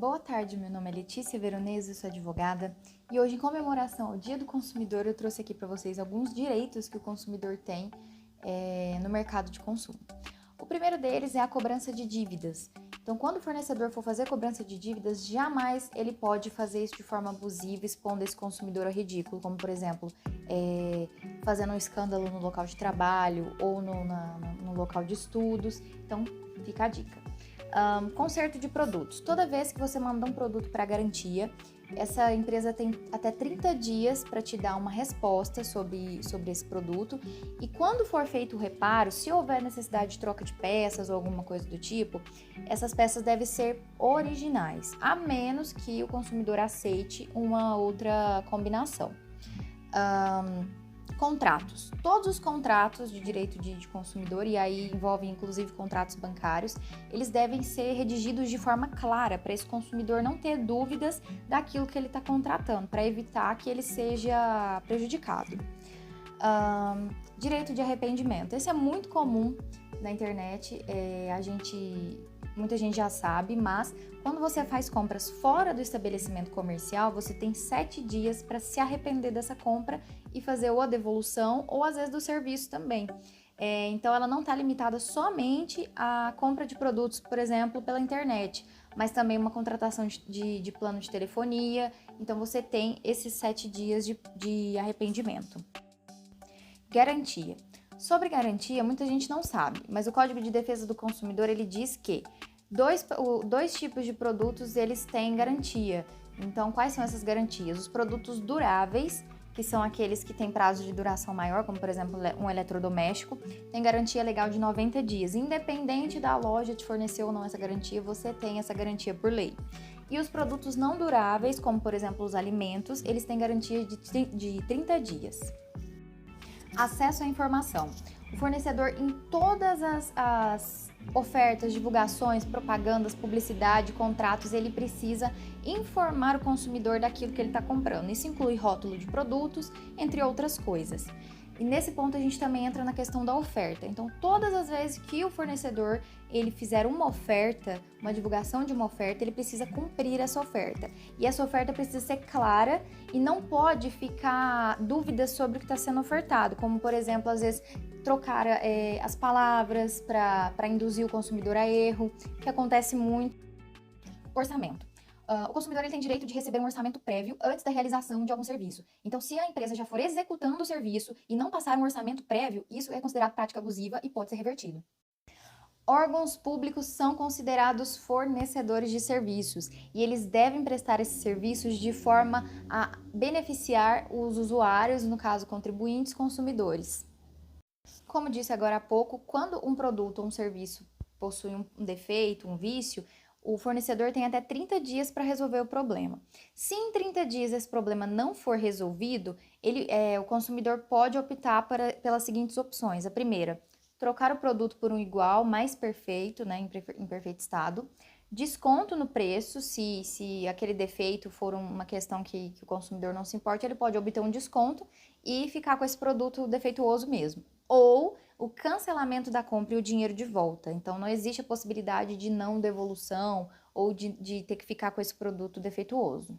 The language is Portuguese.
Boa tarde, meu nome é Letícia Veronese, eu sou advogada e hoje, em comemoração ao Dia do Consumidor, eu trouxe aqui para vocês alguns direitos que o consumidor tem no mercado de consumo. O primeiro deles é a cobrança de dívidas. Então, quando o fornecedor for fazer cobrança de dívidas, jamais ele pode fazer isso de forma abusiva, expondo esse consumidor a ridículo, como, por exemplo, fazendo um escândalo no local de trabalho ou no local de estudos. Então, fica a dica. Conserto de produtos. Toda vez que você manda um produto para garantia, essa empresa tem até 30 dias para te dar uma resposta sobre esse produto, e quando for feito o reparo, se houver necessidade de troca de peças ou alguma coisa do tipo, essas peças devem ser originais, a menos que o consumidor aceite uma outra combinação. Contratos. Todos os contratos de direito de consumidor, e aí envolvem inclusive contratos bancários, eles devem ser redigidos de forma clara para esse consumidor não ter dúvidas daquilo que ele está contratando, para evitar que ele seja prejudicado. Direito de arrependimento. Esse é muito comum na internet, muita gente já sabe, mas quando você faz compras fora do estabelecimento comercial, você tem 7 dias para se arrepender dessa compra e fazer ou a devolução ou às vezes do serviço também. Então ela não está limitada somente à compra de produtos, por exemplo, pela internet, mas também uma contratação de plano de telefonia. Então você tem esses 7 dias de arrependimento. Garantia. Sobre garantia, muita gente não sabe, mas o Código de Defesa do Consumidor ele diz que dois tipos de produtos eles têm garantia. Então, quais são essas garantias? Os produtos duráveis, que são aqueles que têm prazo de duração maior, como por exemplo um eletrodoméstico, tem garantia legal de 90 dias. Independente da loja te fornecer ou não essa garantia, você tem essa garantia por lei. E os produtos não duráveis, como por exemplo os alimentos, eles têm garantia de 30 dias. Acesso à informação. O fornecedor, em todas as ofertas, divulgações, propagandas, publicidade, contratos, ele precisa informar o consumidor daquilo que ele está comprando. Isso inclui rótulo de produtos, entre outras coisas. E nesse ponto a gente também entra na questão da oferta. Então, todas as vezes que o fornecedor ele fizer uma oferta, uma divulgação de uma oferta, ele precisa cumprir essa oferta. E essa oferta precisa ser clara e não pode ficar dúvidas sobre o que está sendo ofertado, como, por exemplo, às vezes trocar as palavras para induzir o consumidor a erro, que acontece muito. Orçamento. O consumidor ele tem direito de receber um orçamento prévio antes da realização de algum serviço. Então, se a empresa já for executando o serviço e não passar um orçamento prévio, isso é considerado prática abusiva e pode ser revertido. Órgãos públicos são considerados fornecedores de serviços e eles devem prestar esses serviços de forma a beneficiar os usuários, no caso contribuintes, consumidores. Como disse agora há pouco, quando um produto ou um serviço possui um defeito, um vício, o fornecedor tem até 30 dias para resolver o problema. Se em 30 dias esse problema não for resolvido, o consumidor pode optar pelas seguintes opções. A primeira, trocar o produto por um igual, mais perfeito, né, em perfeito estado. Desconto no preço, se aquele defeito for uma questão que o consumidor não se importa, ele pode obter um desconto e ficar com esse produto defeituoso mesmo. Ou o cancelamento da compra e o dinheiro de volta. Então, não existe a possibilidade de não devolução ou de ter que ficar com esse produto defeituoso.